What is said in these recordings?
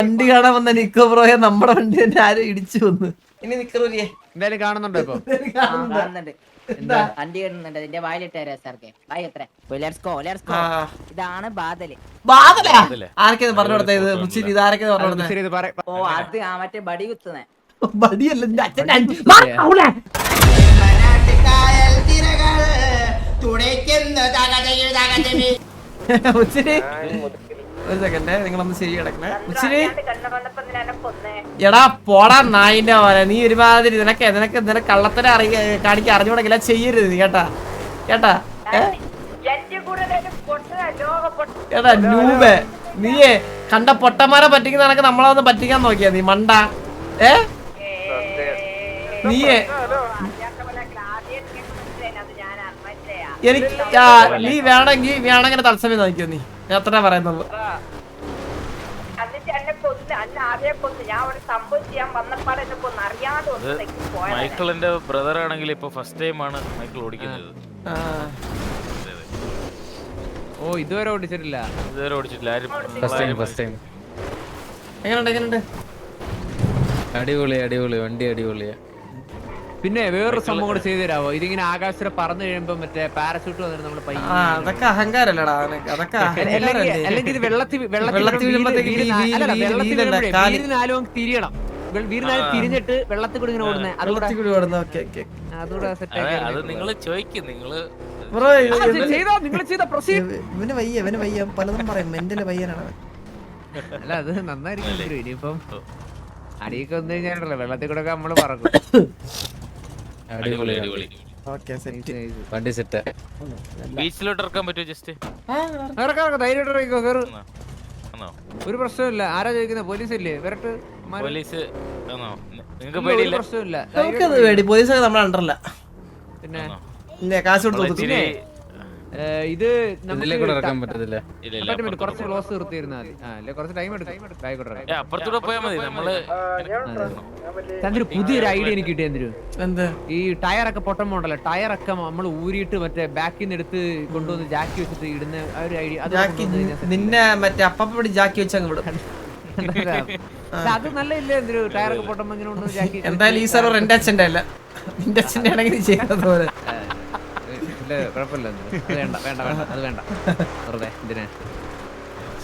വണ്ടി കാണാൻ വന്ന നിക്കോ ബ്രോയെ നമ്മുടെ വണ്ടി തന്നെ ആരും ഇടിച്ചു വന്നു. ഇനി നിക്കറൂരിയെ എന്തായാലും കാണുന്നുണ്ടോ ഇപ്പൊ? കാണുന്നുണ്ട്. എന്താ വണ്ടി കിടന്നുണ്ട്. ഇതിന്റെ വായിലിട്ട് തരാം സാർക്ക്. വായി എത്ര? ഇതാണ് ബാദല്. ബാദലാ ആരൊക്കെ പറഞ്ഞു കൊടുത്തത്? ഇത് മുച്ചിരി ഇത് ആരൊക്കെ പറഞ്ഞു കൊടുത്തത്? ശരി, ഇത് പറ. ഓ അത് ആ മറ്റേ ബടി കുത്തുന്നേ. ബടിയല്ല നിന്റെ അച്ഛൻ്റെ മുച്ചിരി ഒരു സെക്കൻഡ് നിങ്ങളൊന്ന് ശരി കിടക്കണേ. മുച്ചിരി എടാ പോടാ നായിന്റെ പോലെ നീ ഒരുമാതിരി നിനക്ക് കള്ളത്തരം കാണിക്കാൻ അറിഞ്ഞുകൂടെങ്കില ചെയ്യരുത് നീ കേട്ടാ കേട്ടാ എടാ നൂബേ നീയേ കണ്ട പൊട്ടന്മാരെ പറ്റിക്കുന്ന നിനക്ക് നമ്മളൊന്ന് പറ്റിക്കാൻ നോക്കിയാ നീ മണ്ട നീയേ എനിക്ക് നീ വേണമെങ്കിൽ തത്സമയം നോക്കിയോ നീ എത്ര പറയുന്നുള്ളൂ. മൈക്കിളിന്റെ ബ്രദർ ആണെങ്കിൽ ഇപ്പൊ ഫസ്റ്റ് ടൈം ആണ് മൈക്കിൾ ഓടിക്കുന്നത്. ഓ ഇതുവരെ ഓടിച്ചിട്ടില്ല. എങ്ങനെയുണ്ട്? അടിപൊളി വണ്ടി അടിപൊളിയാ. പിന്നെ വേറൊരു സംഭവം കൂടെ ചെയ്തു തരാവോ? ഇതിങ്ങനെ ആകാശത്ത് പറന്നു കഴിയുമ്പോ മറ്റേ പാരഷൂട്ട് വന്നിട്ട് നമ്മള് അതൊക്കെ അഹങ്കാരല്ലടാ. അതൊക്കെ അല്ലെങ്കിൽ ഇത് വെള്ളത്തിൽ വീരിനാലും തിരിയണം. വീരിനാലും തിരിഞ്ഞിട്ട് വെള്ളത്തിൽ കൂടി ഇങ്ങനെ ഓടുന്നേ. ഇവന് വയ്യ പലതും പറയും. മെന്റല് പയ്യനാണ്. അല്ല അത് നന്നായിരിക്കും. ഇനിയിപ്പം അടിയൊക്കെ വന്നു കഴിഞ്ഞാലോ വെള്ളത്തിൽ കൂടെ ഒക്കെ നമ്മള് പറക്കും. വണ്ടി സെറ്റ്. ബീച്ചിലോട്ട് ഇറക്കാൻ പറ്റുമോ? ജസ്റ്റ് ധൈര്യമായിട്ട് ഒരു പ്രശ്നമില്ല. ആരാ ചോദിക്കുന്നത്? പോലീസല്ലേ? വരട്ട്. പോലീസ് നിങ്ങൾക്ക് പേടിയില്ല? പ്രശ്നമില്ല. പോലീസൊക്കെ നമ്മുടെ അണ്ടറല്ല. പിന്നെ കാശ് കൊടുത്തു. ഇത് ഇറക്കാൻ പറ്റത്തില്ല. കുറച്ച് ക്ലോസ് നിർത്തിയിരുന്നാൽ കുറച്ച് ടൈം എടുക്കും. അപ്പുറത്തൂടെ പോയാൽ മതി. നമ്മള് ചന്ദ്രു പുതിയൊരു ഐഡിയ എനിക്ക് കിട്ടിയ എന്ത്? ഈ ടയറൊക്കെ പൊട്ടുമ്പോണ്ടല്ലോ, ടയറൊക്കെ നമ്മൾ ഊരിയിട്ട് മറ്റേ ബാക്കിൽ നിന്ന് എടുത്ത് കൊണ്ടുവന്ന് ജാക്കി വെച്ചിട്ട് ഇടുന്ന ഒരു ഐഡിയ. നിന്നെ മറ്റേ അപ്പടി ജാക്കി വെച്ചങ്ങ് വിടും. അത് നല്ല ഇല്ലേ എന്തൊരു ടയറൊക്കെ പൊട്ടുമ്പോ ഇങ്ങനെ കൊണ്ടുവന്ന് ജാക്കി. എന്തായാലും ഈ സർവർ എന്റെ അച്ഛന്റെ അല്ല, നിന്റെ അച്ഛന്റെ ആണെങ്കിൽ ചെയ്യുന്നത് പോലെ. കുഴപ്പമില്ല. അത് വേണ്ട വെറുതെ എന്തിനാ?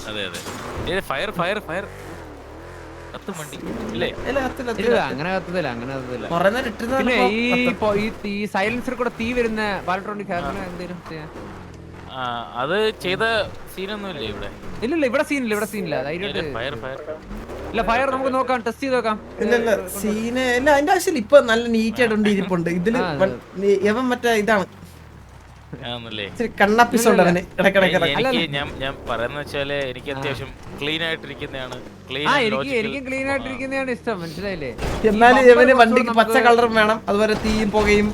അതെ ഫയർ അങ്ങനെ കത്തത്തില്ല. പിന്നെ ഈ സൈലൻസർ കൂടെ തീ വരുന്ന ബാലട്രോണിക് എന്തെങ്കിലും അത് ചെയ്ത സീനൊന്നും ഇല്ലേ ഇവിടെ? ഇല്ല ഇവിടെ സീനില്ല. ഇല്ല ഫയർ നമുക്ക് നോക്കാം, ടെസ്റ്റ് ചെയ്ത് നോക്കാം. ഇല്ല സീന് ഇല്ല, അതിന്റെ ആവശ്യമില്ല. ഇപ്പൊ നല്ല നീറ്റ് ആയിട്ടുണ്ട് ഇരിപ്പുണ്ട്. ഇതില് ഇവൻ മറ്റേ ഇതാണ് കണ്ണപ്പിസുണ്ട് അവന് ഇടക്കിടക്ക്. ഞാൻ പറയുന്ന വെച്ചാല് എനിക്ക് അത്യാവശ്യം ക്ലീൻ ആയിട്ടിരിക്കുന്നതാണ്. എനിക്ക് ക്ലീൻ ആയിട്ടിരിക്കുന്നതാണ് ഇഷ്ടം, മനസ്സിലായില്ലേ? എന്നാലും ഇവന് വണ്ടിക്ക് പച്ച കളറും വേണം, അതുപോലെ തീയും പുകയും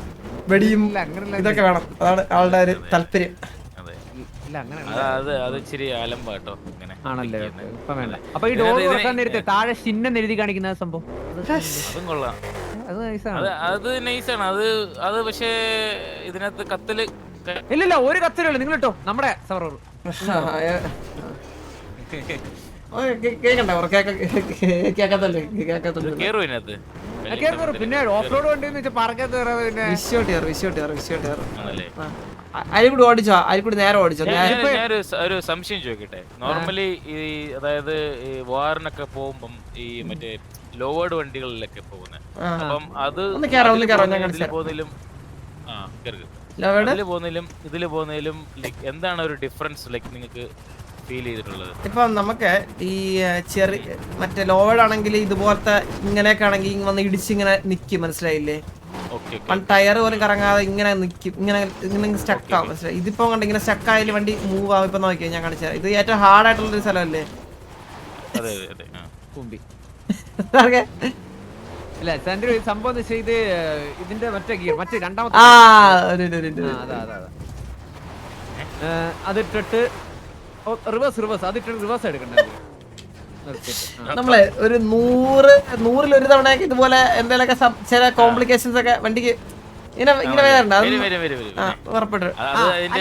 വെടിയും ഇതൊക്കെ വേണം. അതാണ് ആളുടെ ഒരു താല്പര്യം. അത് ഇച്ചിരി ആലമ്പാട്ടോ. ആണല്ലേ? ഇപ്പൊ വേണ്ട. അപ്പൊ ഈ ഡോർ തുറക്കാൻ നേരത്തെ താഴെ ചിഹ്നം എഴുതി കാണിക്കുന്ന സംഭവം അതും കൊള്ളാം. അത് നൈസാണ്. അത് പക്ഷേ ഇതിനകത്ത് കത്തില് ഇല്ല ഒരു കത്തിലുള്ളൂ. നിങ്ങൾ ഇട്ടോ നമ്മുടെ സെർവർ. പിന്നെ ഓഫ് റോഡ് വണ്ടി അരിക്കൂടി ഓടിച്ചോ? അരിക്കൂടി നേരെ ഓടിച്ചോ? ഒരു സംശയം ചോദിക്കട്ടെ. നോർമലി ഈ അതായത് ഈ വാറിനൊക്കെ പോകുമ്പം ഈ മറ്റേ ലോവേഡ് വണ്ടികളിലൊക്കെ പോകുന്നത്, അപ്പം അത് ഇതില് പോകുന്നതിലും എന്താണ് ഒരു ഡിഫറൻസ് ലൈക്ക് നിങ്ങൾക്ക് ഫീൽ ചെയ്തിട്ടുള്ളത്? ഇപ്പൊ നമുക്ക് ഈ ചെറിയ മറ്റേ ലോവേഡ് ആണെങ്കിൽ ഇതുപോലത്തെ ഇങ്ങനെയൊക്കെ ആണെങ്കിൽ വന്ന് ഇടിച്ചിങ്ങനെ നിക്കും, മനസ്സിലായില്ലേ? ടയർ പോലും കറങ്ങാതെ ഇങ്ങനെ നിക്കും, ഇങ്ങനെ സ്റ്റക്ക് ആവും. മനസ്സിലായി? ഇതിപ്പോ കണ്ട് ഇങ്ങനെ സ്റ്റക്ക് ആയാലും വണ്ടി മൂവ് ആവും. ഇപ്പൊ നോക്കിയാൽ ഞാൻ കാണിച്ചാൽ ഇത് ഏറ്റവും ഹാർഡ് ആയിട്ടുള്ള ഒരു സ്ഥലമല്ലേ? അല്ല ചന്ദ്ര സംഭവം ഇത് ഇതിന്റെ മറ്റേ ഗിയർ മറ്റേ രണ്ടാമത്തെ അതിട്ടിട്ട് റിവേഴ്സ് അതിട്ട് റിവേഴ്സ് എടുക്കണ്ട. നമ്മളെ ഒരു 100 100 ഒരു തവണയൊക്കെ ഇതുപോലെ എന്തെങ്കിലുമൊക്കെ ചില കോംപ്ലിക്കേഷൻസ് ഒക്കെ വണ്ടിക്ക് ഇങ്ങനെ വരാറുണ്ട് വരും. ഉറപ്പിട്ട് അത് അതിന്റെ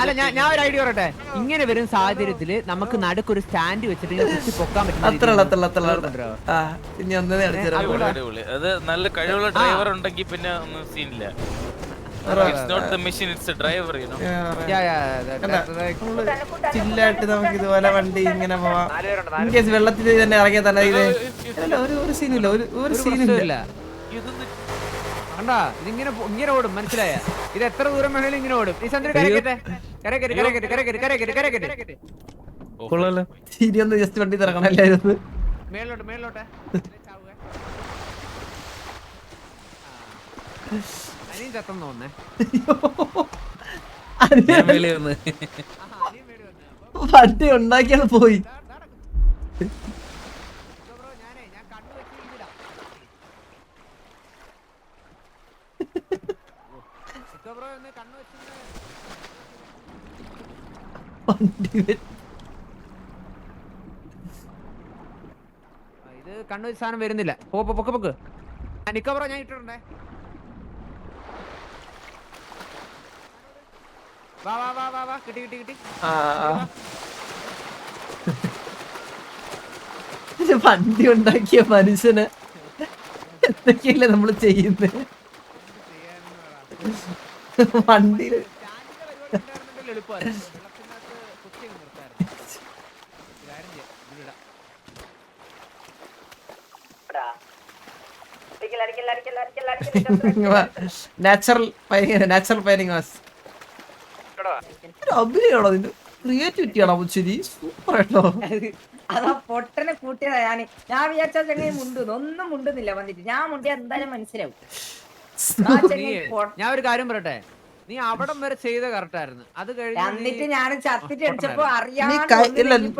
അല്ല ഞാൻ ഒരു ഐഡിയ പറയട്ടെ. ഇങ്ങനെ വരും സാഹചര്യത്തില് നമുക്ക് നടുക്കൊരു സ്റ്റാൻഡ് വെച്ചിട്ട് ഇങ്ങനെ കുത്തി പൊക്കാൻ അത്ര ഇനി ഒന്നേ അടിപൊളി. അത് നല്ല കഴിവുള്ള ഡ്രൈവർ ഉണ്ടെങ്കിൽ പിന്നെ ഒന്നും സീനില്ല. It's not the machine, it's the driver, you know. ചില്ലായിട്ട് നമുക്ക് ഇതുപോലെ വണ്ടി ഇങ്ങനെ പോവാം. ഇൻ കേസ് വെള്ളത്തിൽ തന്നെ ഇറങ്ങിയാൽ തന്നെ ഇത് ഒരു സീനില്ല, ഒരു സീനില്ല. കണ്ടാ ഇതിങ്ങനെ ഇങ്ങനെ ഓടും, മനസ്സിലായ? ഇത് എത്ര ദൂരം വേണേലും ഇങ്ങനെ ഓടും. ഈ ചന്ദ്രൻ ശരി ഒന്ന് ജസ്റ്റ് വണ്ടി തിറക്കണം എല്ലായിരുന്നു. മേലോട്ടെ അനിയും ചത്തെന്ന് തോന്നേ. വണ്ടി ഉണ്ടാക്കിയത് പോയി. ഇത് കണ്ണു സാധനം വരുന്നില്ല. പൊക്ക് നിക്കോ ബ്രോ, ഞാൻ ഇട്ടിട്ടുണ്ടേ. വാ കിട്ടി. വണ്ടി ഉണ്ടാക്കിയ മനുഷ്യന് എന്തൊക്കെയല്ലേ നമ്മള് ചെയ്യുന്നത് വണ്ടിയില്. നാച്ചുറൽ പൈനിങ് അഭിനയാണോ നിന്റെ ക്രിയേറ്റിവിറ്റി ആണോ ശരി? സൂപ്പർ ആയിട്ടോ. അതാ പൊട്ടനെ കൂട്ടിയതാ. ഞാൻ വിചാരിച്ച ചെങ്ങ മുണ്ടുന്നു, ഒന്നും മുണ്ടുന്നില്ല വന്നിട്ട്. ഞാൻ മുണ്ടിയ എന്തായാലും മനസ്സിലാവും. ഞാൻ ഒരു കാര്യം പറയട്ടെ, നീ അവിടം വരെ ചെയ്ത കറക്റ്റ് ആയിരുന്നു. അത് എന്നിട്ട് ഞാൻ ചത്തിട്ട് അടിച്ചപ്പോ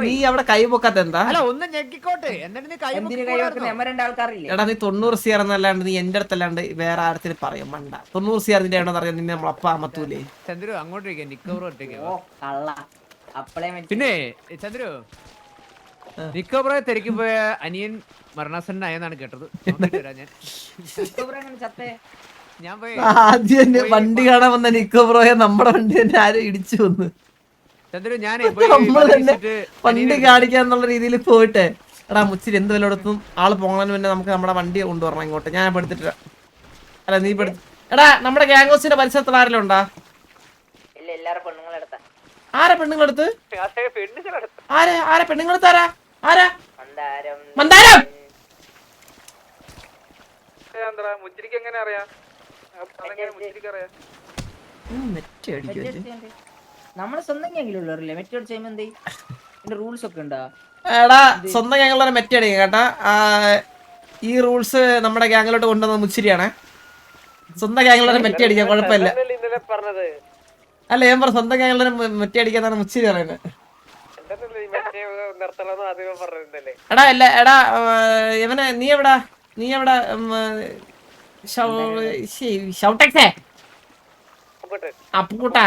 നീ അവിടെ കൈ പൊക്കാത്ത എന്താ? അല്ല ഒന്ന് ഞെക്കിക്കോട്ടെ, എന്നിട്ട് നീ കൈ രണ്ടാൾക്കാരില്ലേ? എടാ നീ 90 CR എന്നല്ലാണ്ട് നീ എന്റെ അടുത്തല്ലാണ്ട് വേറെ ആരത്തിന് പറയും മണ്ട. 90 CR നിന്റെ ആണോ അറിയാം? നിന്നെ നമ്മളപ്പ അമ്മത്തൂലേ. ചന്ദ്രു അങ്ങോട്ടേക്ക് നിക്കോബ്രോ ഒറ്റയ്ക്ക്. പിന്നെ ചന്ദ്രു നിക്കോബ്രോയെ തിരക്കി പോയ അനിയൻ മരണാസന്നായെന്നാണ് കേട്ടത്. ഞാൻ ആദ്യം വണ്ടി കാണാൻ വന്ന നിക്കോ ബ്രോയെ നമ്മുടെ വണ്ടി തന്നെ ആരും ഇടിച്ചു വന്നു. ചന്ദ്രു ഞാൻ നമ്മള് തന്നെ വണ്ടി കാണിക്കാന്നുള്ള രീതിയിൽ പോയിട്ടെ എടാ മുച്ചിരി എന്ത് വല്ലയിടത്തും ആള് പോകാൻ മുന്നേ നമുക്ക് നമ്മുടെ വണ്ടി കൊണ്ടുവരണം ഇങ്ങോട്ട്. ഞാൻ എടുത്തിട്ട് അല്ല നീ എടാ നമ്മുടെ ഗാംഗോസിന്റെ പരിസരത്ത് ആരെല്ലാം ഉണ്ടാ? ആരാ പെണ്ണുങ്ങളെടുത്ത്? ആരാ പെണ്ണുങ്ങളെടുത്ത്? ആരാ മന്ദാരം? മുച്ചിരിക്ക് എങ്ങനെ അറിയാം? നമ്മള് സ്വന്തം ഗാങ്ങിലുള്ളവരല്ലേ മെറ്റോട് ചെയ്യുമ്പോ എന്തേ റൂൾസ് ഒക്കെ ഉണ്ടോ? എടാ സ്വന്തം ഗാങ്ങിലുള്ള മെറ്റ് അടിക്കും കേട്ടാ. ഈ റൂൾസ് നമ്മുടെ ഗാങ്ങിലോട്ട് കൊണ്ടുവന്ന മുച്ചിരിയാണ്. സ്വന്തം ഗാങ്ങിലുള്ള മെറ്റ് അടിക്കാൻ കുഴപ്പമില്ല. അല്ല ഞാൻ പറ സ്വന്തം ഗാങ്ങിലുള്ള മെറ്റ് അടിക്കാന്നാണ് മുച്ചിരി പറയുന്നത്. എടാ അല്ല എടാ ഇവനെ നീ എവിടാ ഷൗട്ടക്സേ അപ്പുകൂട്ടാ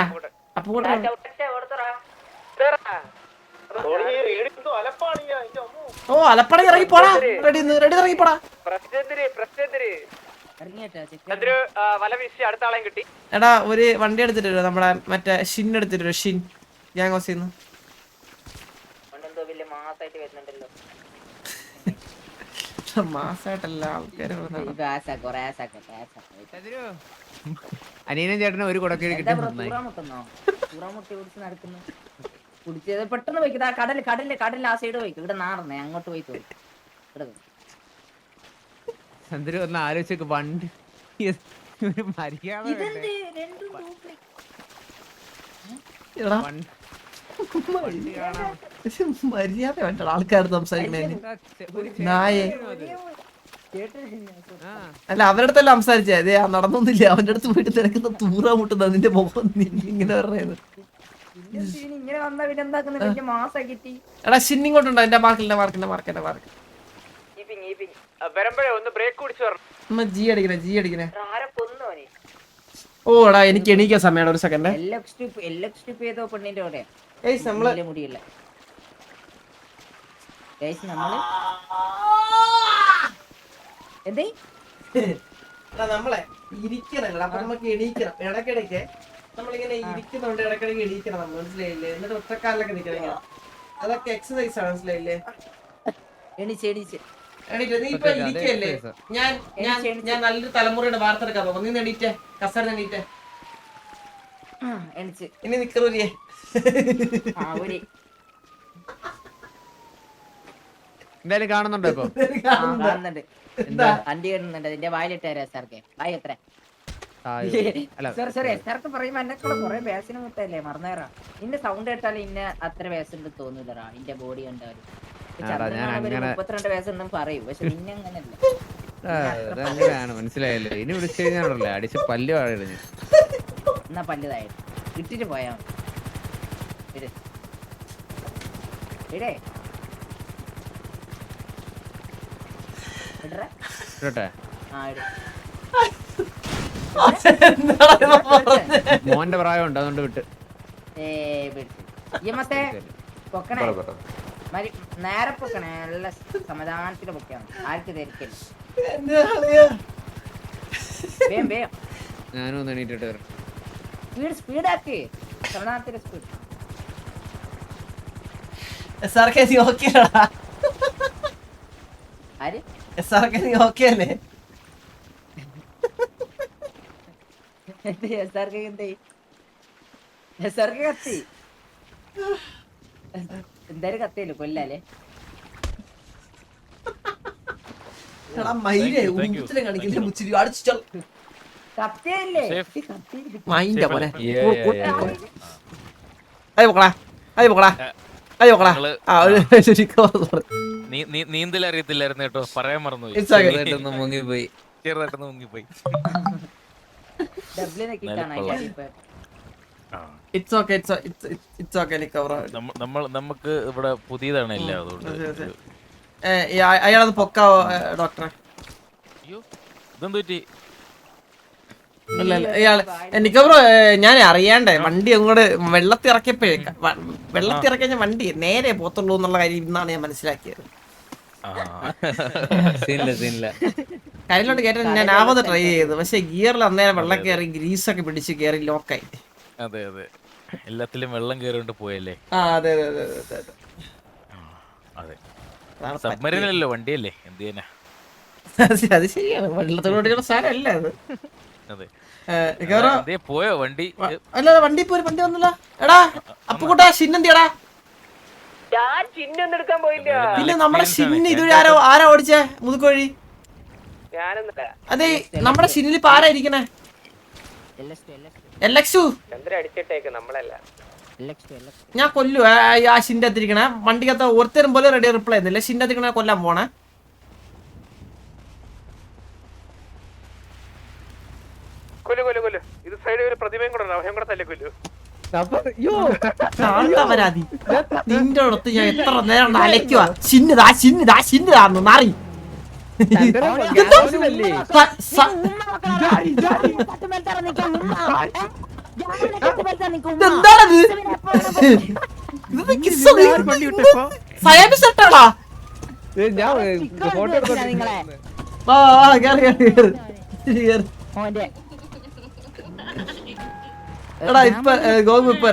ഓ അലപ്പട ഇറങ്ങി പോടാ. റെഡി ഇറങ്ങി പോടാ. എടാ ഒരു വണ്ടി എടുത്തിട്ട് നമ്മുടെ മറ്റേ ഷിൻ എടുത്തിട്ട് ഷിൻ ഗ്യാങ്ങോസിന്ന് മാസായിട്ടല്ല ആൾക്കാര് അനിയനും ചേട്ടനും ഒരു കുടക്കീഴ് കിട്ടി. പെട്ടെന്ന് പോയിക്കും. കടലിൽ ആ സൈഡ് പോയിക്കും. ഇവിടെ നാറന്നേ അങ്ങോട്ട് പോയി തോന്നി. ചന്ദ്രു ഒന്ന് ആലോചിച്ചേക്ക് വണ്ടി മര്യാദ മര്യാദ വേണ്ട ആൾക്കാർ സംസാരിക്കണേ. നായേ അല്ല അവരുടെ അടുത്തല്ല സംസാരിച്ചേ. അതെ നടന്നൊന്നുമില്ല. അവന്റെ അടുത്ത് പോയിട്ട് തിരക്കുന്ന തൂറാ മുട്ടുന്ന നിന്റെ മുഖം ഇങ്ങനെ പറയുന്നത്. എടാ ഷിന്നിങ്ങോട്ടുണ്ടോ? എന്റെ മാർക്ക് ജി അടിക്കണേ. ഓ എടാ എനിക്ക് എണീക്കാൻ സമയമാണ്. ഒരു സെക്കൻഡ്. മുടിയില്ല നമ്മളെ ഇരിക്കണം. അപ്പൊ നമുക്ക് എണീക്കണം ഇടയ്ക്കിടയ്ക്ക്. നമ്മളിങ്ങനെ ഇരിക്കുന്നുണ്ട്, ഇടയ്ക്കിടയ്ക്ക് എണീക്കണം നമ്മൾ, മനസ്സിലായില്ലേ? എന്നിട്ട് ഒറ്റക്കാലിലൊക്കെ നിൽക്കണം ഇങ്ങനെ. അതൊക്കെ എക്സസൈസ് ആണ്, മനസ്സിലായില്ലേ? എണീച്ച് എണീറ്റ് നീ ഇപ്പൊ ഇരിക്കല്ലേ? ഞാൻ നല്ലൊരു തലമുറയുടെ വാർത്തെടുക്കാൻ പോകും. നീ എണീറ്റേ, കസേര എണീറ്റേ. എണീച്ച് ഇനി നിക്കറൂരിയേ. എന്തായാലും കാണുന്നുണ്ടോ ഇപ്പൊ? കാണുന്നുണ്ട്. അണ്ടി കിടന്നുണ്ട് അതിന്റെ വായിലിട്ട് തരാം സാർക്ക്. വായി എത്ര? സോറി സാർക്ക് പറയുമ്പോ എന്നെ കൂടെ കൊറേ വേസിന് മുട്ടല്ലേ, മറന്നേറാ. നിന്റെ സൗണ്ട് കേട്ടാലും ഇന്നെ അത്ര വേസുണ്ട് തോന്നൂലറാ. നിന്റെ ബോഡി കണ്ടാലും 32 വയസ്സുണ്ടെന്ന് പറയും, പക്ഷെ നിന്നെ അങ്ങനല്ല. അങ്ങനെയാണ്, മനസ്സിലായല്ലോ. ഇനി വിളിച്ചു കഴിഞ്ഞാണല്ലേ അടിച്ച് പല്ല് വാഴ. എന്നാ പല്ലുതായത് ഇട്ടിട്ട് പോയാ മതി. ഇടേ ഇടട്ടെ. ആ ഇട്. മോന്റെ പ്രായം ഉണ്ട്, അതുകൊണ്ട് വിട്ട്. പൊക്കണേ നേരെ പൊക്കണേ, നല്ല സമാധാനത്തില് പൊക്കാണ്. ആർക്ക് ധരിക്കല്ല. ഞാനും ഒന്ന് എണീറ്റിട്ട് വരാം. സ്പീഡാക്ക്, സമാധാനത്തില് സ്പീഡ്. ആര് ഓക്കെയല്ലേ? കത്തി എന്തായാലും കത്തിയല്ലോ, കൊല്ലാലേ. കത്തിയല്ലേ നീന്തൽ അറിയത്തില്ലായിരുന്നു കേട്ടോ, പറയാൻ മറന്നുപോയി. ചെറുതായിട്ടൊന്ന് മുങ്ങിപ്പോയി. നമുക്ക് ഇവിടെ പുതിയതാണ് എല്ലാം, അതുകൊണ്ട്. അയാളത് പൊക്കാവോ ഡോക്ടറെ? ഇതെന്ത് പറ്റി? എനിക്ക് ബ്രോ ഞാൻ അറിയാണ്ടേ വണ്ടി അങ്ങോട്ട് വെള്ളത്തിറക്കിയപ്പോഴേ, വെള്ളത്തിറക്കിയ വണ്ടി നേരെ പോത്തുള്ളൂ എന്നുള്ള കാര്യം ഇന്നാണ് ഞാൻ മനസ്സിലാക്കിയത്. കയ്യിലോട്ട് കയറ്റാൻ ഞാൻ ആവത് ട്രൈ ചെയ്തു, പക്ഷെ ഗിയറിൽ അന്നേരം വെള്ളം കയറി ഗ്രീസൊക്കെ പിടിച്ച് കയറി ലോക്കായി. അതെ എല്ലാത്തിലും വെള്ളം കയറിണ്ട് പോയല്ലേ. അതെ സബ്മറീനല്ലോ, വണ്ടിയല്ലേ, എന്ത് ചെയ്യാനാ. അത് ശരിയാണ്, വെള്ളത്തോടുള്ള സാരമല്ല അത്. പോയോ വണ്ടി? അല്ല വണ്ടി പോയി, വണ്ടി വന്നില്ല. എടാ അപ്പുകൂട്ടാ ഷിന്നെന്തിയടാ? പിന്നെ നമ്മുടെ ഷിന്ന് ഇതുവരെ ആരാ ഓടിച്ചേ മുതുക്കോഴി? അതെ നമ്മുടെ ഷിന്നിൽ ഇപ്പൊ ആരാ ഇരിക്കണേ? എലക്സു ഞാൻ കൊല്ലു ആ ഷിന്റെ അത്തിരിക്കണേ വണ്ടിക്കകത്ത് ഒരുത്തരും പോലെ റെഡി റിപ്ലൈ ചെയ്യുന്നില്ല. ഷിന്റെ അത്തിരിക്കണ കൊല്ലാൻ പോണേ. നിന്റെ അടുത്ത് ഞാൻ എത്ര നേരം അലക്കുവാ. ചിന്നതാന്ന് നാറി. എന്താണത്? സയാബിട്ടാടാ. എടാ ഇപ്പൊ ഗോകുൽ ഇപ്പൊ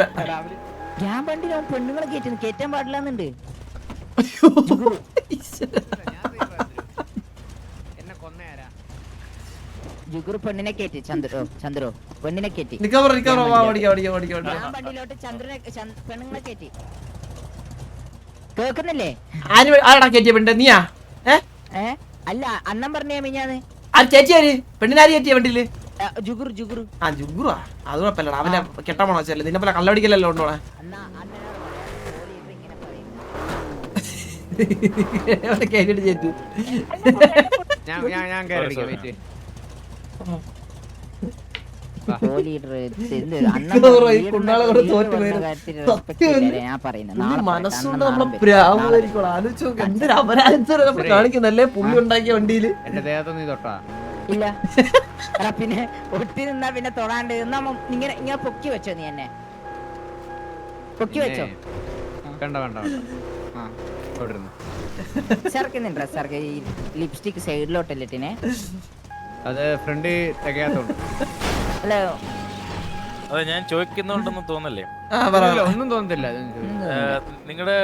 ഞാൻ പണ്ട് പെണ്ണുങ്ങളെ കേറ്റാൻ പാടില്ലെന്നുണ്ട്. ജുഗുറു പെണ്ണിനെ കേറ്റി, ചന്ദ്രോ പെണ്ണിനെ കേറ്റി. ഞാൻ വണ്ടിയിലോട്ട് ചന്ദ്രനെ പെണ്ണുങ്ങളെ കേറ്റി. കേക്കുന്നില്ലേ? ആരാടാ കേറ്റിയ പെണ്ണ്? നീയാ? അല്ല അണ്ണൻ പറഞ്ഞേ മിഞ്ഞാന്ന്. ചേച്ചിയാര് പെണ്ണിനാര് കയറ്റിയ വണ്ടിയില്? ജുഗുറു ജുഗുറാ? അത് കുഴപ്പമില്ലടാ, അവനെ കെട്ടാൻ പോണോ വെച്ചല്ലേ? നിന്നെ പോലെ കള്ളടിക്കലല്ലോ ഉണ്ടോളെ. കേട്ടിട്ട് ചേറ്റു മനസ്സുകൊണ്ട് നമ്മളെ പ്രാവുമായിരിക്കും. ആലോചിച്ചു എന്തൊരു അപരാധം നമ്മൾ കാണിക്കുന്നല്ലേ പുള്ളി ഉണ്ടാക്കിയ വണ്ടിയില്. ഇല്ല പിന്നെ ഒട്ടി നിന്നാ പിന്നെ തൊടാണ്ട് ഇങ്ങനെ ഇങ്ങനെ പൊക്കി വെച്ചോ? നീ എന്നെ പൊക്കി വെച്ചോ? സർക്കുന്നുണ്ടോ സാർക്ക്? ഈ ലിപ്സ്റ്റിക് സൈഡിലോട്ടല്ലിട്ടിനെ അത് ഫ്രണ്ട് തികയാത്തോണ്ട്. ഹലോ അതെ ഞാൻ ചോദിക്കുന്നുണ്ടെന്ന് തോന്നല്ലേ? ഇല്ല, ഒന്നും തോന്നുന്നില്ല. നിങ്ങളുടെ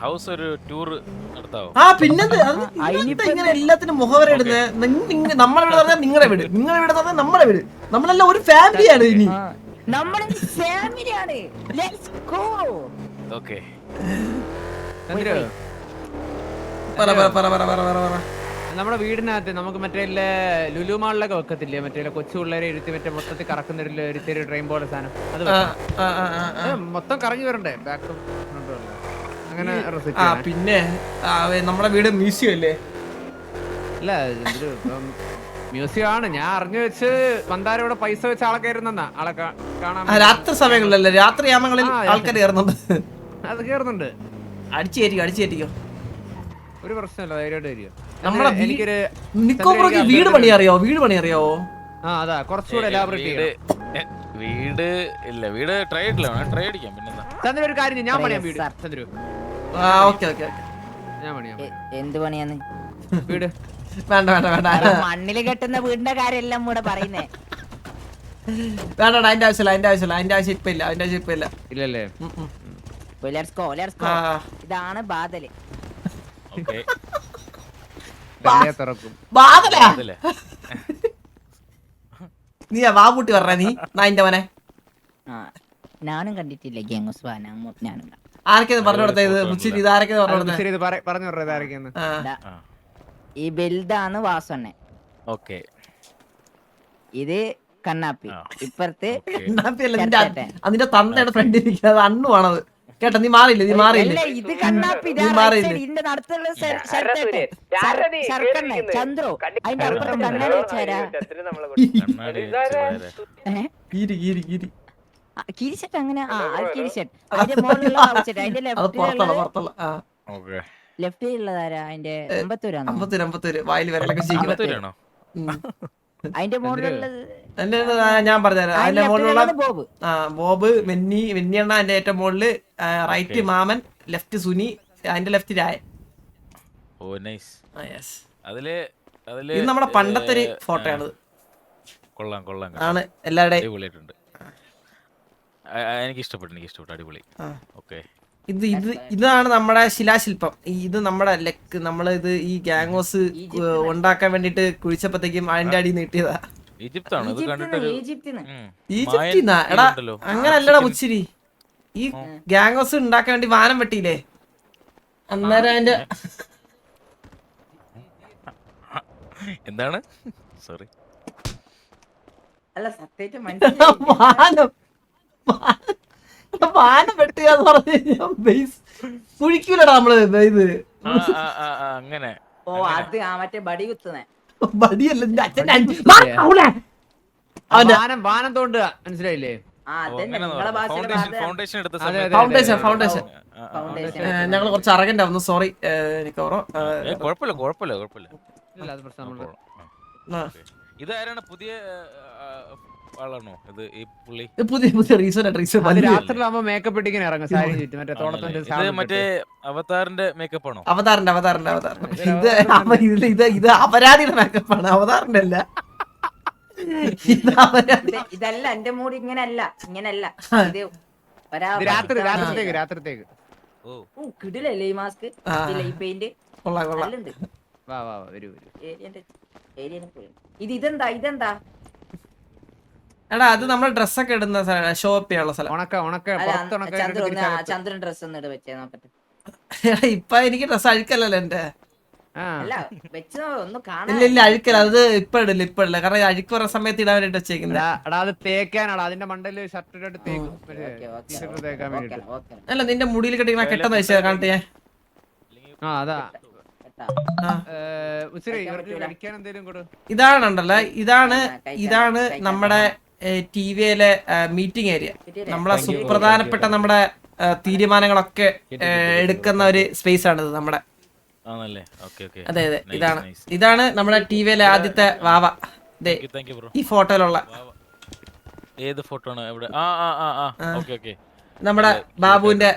ഹൗസ് ഒരു ടൂർ നടത്താവോ? ആ പിന്നെന്ത് ഇങ്ങനെ എല്ലാത്തിനും മുഖവര ഇടുന്നത്. നമ്മളെ വീട് പറഞ്ഞാൽ നിങ്ങളുടെ വീട്, നിങ്ങളുടെ വീട് പറഞ്ഞാൽ നമ്മുടെ വീട്, നമ്മളെല്ലാം ഒരു ഫാമിലിയാണ്. ഇനി നമ്മള് ഫാമിലിയാണ്. Let's go. ഓക്കെ. ചന്ദ്രു, പറ പറ പറ പറ പറ പറ പറ. നമ്മുടെ വീടിനകത്ത് നമുക്ക് മറ്റേ ലുലു മാളിലൊക്കെ വെക്കത്തില്ലേ, മറ്റേ കൊച്ചു പിള്ളേരെ ഇരുത്തി മറ്റേ മൊത്തത്തിൽ കറക്കുന്ന ഒരു ട്രെയിൻ പോലെ സാധനം, അത് മൊത്തം കറങ്ങി വരണ്ടേ, ബാക്കും അങ്ങനെ. പിന്നെ നമ്മുടെ വീട് മ്യൂസിയം അല്ലേ? അല്ല മ്യൂസിയം ആണ്. ഞാൻ അറിഞ്ഞു വെച്ച് മന്ദാരം ഇവിടെ പൈസ വെച്ച ആളെ കയറുന്ന ആളെ കാണാൻ രാത്രി സമയങ്ങളിലല്ലേ, രാത്രി യാമങ്ങളിൽ ആൾക്കാർ കയറുന്നുണ്ട്. അത് കയറുന്നുണ്ട്. അടിച്ചേരിക്കോ ഒരു പ്രശ്നമില്ല, ധൈര്യമായിട്ട് വരിക. നമ്മളെ എനിക്കൊരു നിക്കോബ്രോക്ക് വീട് പണി അറിയാവോ? ആ അതാ കുറച്ചുകൂടെ എലാബറേറ്റ് വീട് ഇല്ല, വീട് ട്രൈ ട്രൈ അടിക്കാം. പിന്നെന്താ ചന്ദ്രു, ഒരു കാര്യം ഞാൻ പണിയാം വീട്. ചന്ദ്രു ഞാൻ പണിയാം. എന്ത് പണിയാന്ന്? വീട് വേണ്ട മണ്ണില് കെട്ടുന്ന വീടിന്റെ കാര്യമെല്ലാം കൂടെ പറയുന്നേ. വേണ്ട, അതിന്റെ ആവശ്യമില്ല. അതിന്റെ ആവശ്യം ഇപ്പൊ ഇല്ല. ഇല്ലല്ലേ? ഇതാണ് ബാദല്. തുറക്കും. നീ വാപൂട്ടി പറഞ്ഞ നീ നായിന്റെ മോനെ. ഞാനും കണ്ടിട്ടില്ല ഗംഗോസ്. ഞാനും ആരൊക്കെ പറഞ്ഞു കൊടുത്തത്? ഇതാരൊക്കെ പറഞ്ഞു ആരൊക്കെയാണ്? ഈ ബെൽദാണ് വാസണ്ണ, ഇത് കണ്ണാപ്പി, ഇപ്പുറത്ത് അതിന്റെ തന്തയുടെ ഫ്രണ്ട് ഇരിക്കുന്നത് അണ്ണുവാണത്. കേട്ടോ, നീ മാറിയില്ല. ഇത് കണ്ണാപ്പി, ഇതിന്റെ നടത്തുള്ള ചന്ദ്രു, അതിന്റെ അപ്പുറത്ത് കണ്ണാടി വെച്ചാരാ? കിരിശട്ട് അങ്ങനെ. കിരിശട്ട് അതിന്റെ മുകളിലുള്ള അതിന്റെ ലെഫ്റ്റിലുള്ളതാരാ? അതിന്റെ അമ്പത്തൂര് വായിൽ വരലൊക്കെ ചെയ്യുന്നു. അതിന്റെ മുകളിലുള്ളത് ഞാൻ പറഞ്ഞുതരാം. അതിന്റെ മുകളിലുള്ള ബോബ്, വെന്നിയണ്ണ, അതിന്റെ ഏറ്റവും മുകളില് റൈറ്റ് മാമൻ, ലെഫ്റ്റ് സുനി, അതിന്റെ ലെഫ്റ്റ് രായ. ഇത് നമ്മുടെ പണ്ടത്തെ ഒരു ഫോട്ടോയാണ്. ആണ് എല്ലാവരുടെയും. എനിക്ക് ഇഷ്ടപ്പെട്ടു. അടിപൊളി. ഇതാണ് നമ്മുടെ ശിലാശില്പം. ഇത് നമ്മുടെ ലെക്ക്. ഇത് ഈ ഗാംഗോസ് ഉണ്ടാക്കാൻ വേണ്ടിട്ട് കുഴിച്ചപ്പോഴത്തേക്കും അതിന്റെ അടി നീട്ടിയതാ. ഈജിപ്തിന്നാ? എടാ അങ്ങനല്ലടാ മുച്ചിരി. ഈ ഗാംഗോസ് ഉണ്ടാക്കാൻ വേണ്ടി വാനം വെട്ടിയില്ലേ, അന്നേരം അതിന്റെ എന്താണ് സോറി അല്ല സത്യം വാനം വെട്ടുകയെന്ന് പറഞ്ഞു കുഴിക്കൂലടാ നമ്മള്. ഇത് അങ്ങനെ. ഓ അത് മറ്റേ ബടി കുത്തുന്നേ. ബടിയല്ല, വാനം തോണ്ടുക, മനസ്സിലായില്ലേ? ഫൗണ്ടേഷൻ. ഞങ്ങൾ കുറച്ച് അറഗന്റ് ആവുന്നു, സോറി. കുഴപ്പമില്ല. ഇതാരാണ്? പുതിയ ആളാണോ ഇത്? ഈ പുള്ളി പുതിയ റീസൺ രാത്രിയിലാവുമ്പോ മേക്കപ്പ് ഇട്ടിങ്ങനെ ഇറങ്ങും, സാരി ചുറ്റും മറ്റേ തോളത്തിന്റെ. മറ്റേ അവതാറിന്റെ മേക്കപ്പ് ആണോ? അവതാറിന്റെ ഇത് അപരാധിയുടെ മേക്കപ്പാണ്, അവതാറിന്റെ അല്ല. ഇതല്ല എന്റെ മൂഡ്. ഇങ്ങനല്ല. ഇത് രാത്രിത്തേക്ക് കിടിലല്ലേ ഈ മാസ്ക്, ഈ പെയിന്റ്. ഇതെന്താ? എടാ അത് നമ്മള് ഡ്രസ്സൊക്കെ ഇടുന്ന ഷോപ്പ് ചെയ്യാനുള്ള സ്ഥലം. ചന്ദ്രൻ ഡ്രസ് ഒന്ന് ഇട വെച്ചേ നോക്കട്ടെ. ഇപ്പൊ എനിക്ക് ഡ്രസ് അഴുക്കല്ലല്ലോ എന്റെ. ഇല്ല അഴുക്കല്ല, അത് ഇപ്പൊ ഇടില്ല. കാരണം അഴുക്ക് പറഞ്ഞ സമയത്ത് ഇടാൻ വേണ്ടിട്ട് വെച്ചേക്കുന്നത്. അതിന്റെ മണ്ടയില് ഷർട്ട് അല്ല നിന്റെ മുടിയിൽ കെട്ടിങ്ങനെ കെട്ടെന്ന് വെച്ചാ കാണട്ടെ. ഇതാണുണ്ടല്ലോ, ഇതാണ് നമ്മുടെ ടിവിയിലെ മീറ്റിംഗ് ഏരിയ. നമ്മളെ സുപ്രധാനപ്പെട്ട നമ്മുടെ തീരുമാനങ്ങളൊക്കെ എടുക്കുന്ന ഒരു സ്പേസ് ആണിത് നമ്മുടെ. അതെ ഇതാണ് നമ്മുടെ ടിവിയിലെ ആദ്യത്തെ വാവ. ഈ ഫോട്ടോയിലുള്ള ഏത് ഫോട്ടോ ആണ്? നമ്മുടെ ബാബുവിന്റെ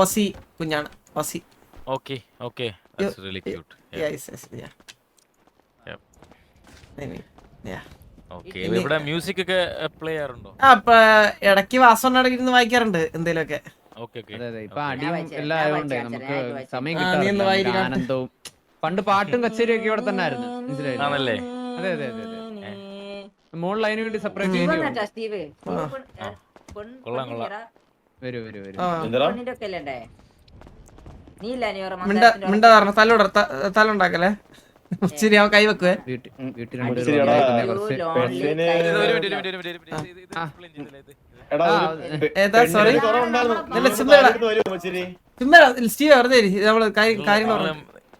ഓസി കുഞ്ഞാണ്. Aussie. Okay, that's really cute. Yes, yeah. Okay ഇവിടെ മ്യൂസിക് ഒക്കെ പ്ലേ ചെയ്യാറുണ്ടോ? ആ ഇപ്പൊ ഇടയ്ക്ക് വാസോണ്ടാണെങ്കിൽ ഇരുന്ന് വായിക്കാറുണ്ട് എന്തേലുമൊക്കെ. ഓക്കെ ഓക്കെ അതെ ഇപ്പൊ അടിയും എല്ലാം ആയതുകൊണ്ടേ നമുക്ക് സമയം നീ ഒന്ന് കിട്ടാറില്ല. വായിരി നമുക്ക് ആനന്ദവും പണ്ട് പാട്ടും കച്ചേരിയും ഒക്കെ ഇവിടെ തന്നെ ആയിരുന്നു, മനസ്സിലായില്ലേ? ആണല്ലേ? അതെ അതെ അതെ അതെ. മോളിൽ അതിനു വേണ്ടി സെപ്പറേറ്റ് സ്റ്റീവ് ഏരിയ വന്നാട്ടാ, സ്റ്റീവ്. കൊള്ളാം, കൊള്ളാം. വരും വരും വരും. പെണ്ണിന്റെ ഒക്കെ അല്ലേ ഉണ്ടായേ? നീ ഇല്ല നീ ഓർമ്മ മിണ്ട പറഞ്ഞ തലുണ്ടാക്കല്ലേ. ശരി അവൻ കൈ വെക്കുവേ. വീട്ടിൽ അടി കുറച്ച് ശരിയാടാ. ഒരു ഏതാ സോറി സ്റ്റീവ് വെറുതെ നമ്മള് കാര്യങ്ങൾ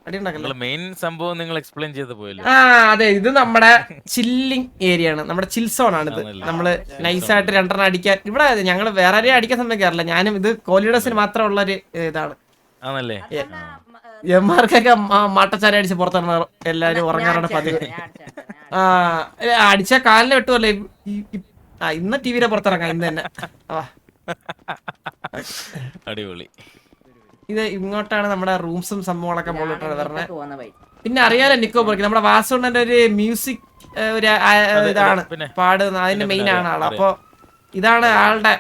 അടി ഉണ്ടാക്കല്ലേ. മെയിൻ സംഭവം നിങ്ങൾ എക്സ്പ്ലെയിൻ ചെയ്ത് പോയല്ലോ. ആ അതെ, ഇത് നമ്മുടെ ചില്ലിങ് ഏരിയ ആണ്, നമ്മുടെ ചിൽ സോൺ ആണ് ഇത്. നമ്മള് നൈസായിട്ട് രണ്ടെണ്ണം അടിക്കാൻ ഇവിടെ ഞങ്ങള് വേറെ ആരെയും അടിക്കാൻ സമ്മതിക്കാറില്ല. ഞാനും ഇത് കോലിഡേഴ്സിന് മാത്രമുള്ള ഒരു ഇതാണ്. ആണല്ലേ? എമാർക്കൊക്കെ മാട്ടച്ചാര അടിച്ച് പുറത്താണ് എല്ലാരും ഉറങ്ങാറാണ് പതിവ്. ആ അടിച്ച കാലിന് വെട്ടുമല്ലേ. ഇന്ന് ടിവിയുടെ പുറത്തിറങ്ങാം ഇന്ന് തന്നെ. അടിപൊളി. ഇത് ഇങ്ങോട്ടാണ് നമ്മുടെ റൂംസും സംഭവങ്ങളൊക്കെ മുകളിലോട്ടാണ് വരണത്. പോകുന്ന വഴി. പിന്നെ അറിയാലോ നിക്കോ പോയി നമ്മുടെ വാസുണ്ണന്റെ ഒരു മ്യൂസിക് ഒരു ഇതാണ് പാടുന്നത്, അതിന്റെ മെയിൻ ആണ് ആള്. അപ്പൊ ഇതാണ് ആളുടെ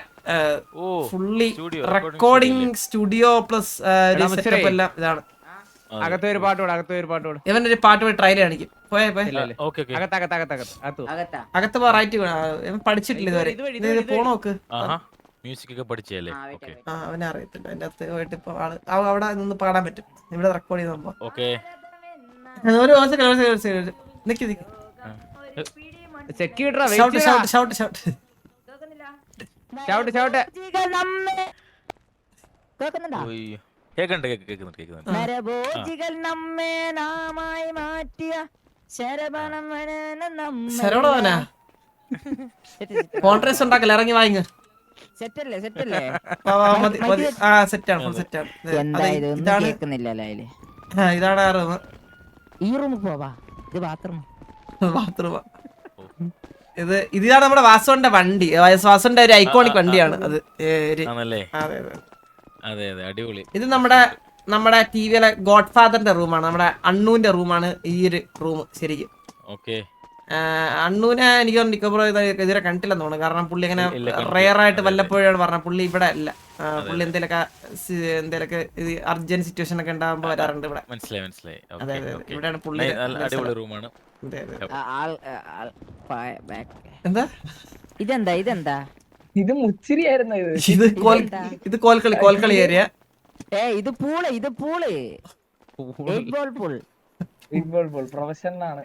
fully recording studio plus setup എല്ലാം ഇതാണ്. അകത്ത് ഒരു പാട്ടോട്, അകത്ത് ഒരു പാട്ടോട്. ഇവനൊരു പാട്ട് പോയി ട്രയൽ കാണിക്കും. പോയേ അകത്താ അകത്ത് പോ റൈറ്റ് പഠിച്ചിട്ടില്ല ഇതുവരെ. ഇത് പോണ നോക്ക്. മ്യൂസിക് ഒക്കെ പഠിച്ചല്ലേ? ആ അവനെ അറിയത്തില്ല. അതിന്റെ അകത്ത് പോയിട്ട് ഇപ്പൊ ആള് അവിടെ നിന്ന് പാടാൻ പറ്റും. ഇവിടെ റെക്കോർഡ് ചെയ്യുമ്പോ ഓക്കെ നിക്ക് നിക്ക് ചെക്ക് കിട്ടാ ഷൗട്ട് ഷൗട്ട് ഷൗട്ട് ഷൗട്ട് ചവിട്ട് ചവിട്ട്. കേക്കുന്നുണ്ട്. നരഭോജികൾ നമ്മെ നാമായി മാറ്റിയ ശരവണവനാ കോൺട്രേസ് ഉണ്ടാക്കല്ലേ, ഇറങ്ങി വാങ്ങ്. സെറ്റല്ലേ സെറ്റല്ലേ ആ സെറ്റാണ്, ഫുൾ സെറ്റാണ്. എന്തായാലും കേൾക്കുന്നില്ലല്ലോ അതില്. ഇതാണ് ആ റൂം. ഈ റൂമിൽ പോവാ, ഇത് ബാത്റൂം. ബാത്റൂം ഇതാണ് നമ്മുടെ വാസുവിന്റെ വണ്ടി. വാസുവിന്റെ ഒരു ഐക്കോണിക് വണ്ടിയാണ് അത്. അടിപൊളി. ഇത് നമ്മുടെ ടിവിയിലെ ഗോഡ് ഫാദറിന്റെ റൂമാണ്, നമ്മുടെ അണ്ണൂന്റെ റൂമാണ് ഈ ഒരു റൂം ശരിക്കും. അണ്ണൂനെ എനിക്ക് നിക്കോബ്രോ ഇതുവരെ കണ്ടില്ലെന്ന് തോന്നുന്നു. കാരണം പുള്ളി അങ്ങനെ റെയർ ആയിട്ട് വല്ലപ്പോഴാണ് പറഞ്ഞത്. പുള്ളി ഇവിടെ അല്ല, പുള്ളി എന്തേലൊക്കെ അർജന്റ് സിറ്റുവേഷൻ ഒക്കെ ഉണ്ടാകുമ്പോ വരാറുണ്ട് ഇവിടെ. മനസ്സിലായി. അതെ ഇവിടെയാണ് പുള്ളി. അടിപൊളി റൂമാണ്. എന്താ ഇതെന്താ ഇത് മുച്ചിരിയായിരുന്നു. ഇത് കോൽക്കളി ഏരിയ. ഇത് പൂള് പ്രൊഫഷണലാണ്.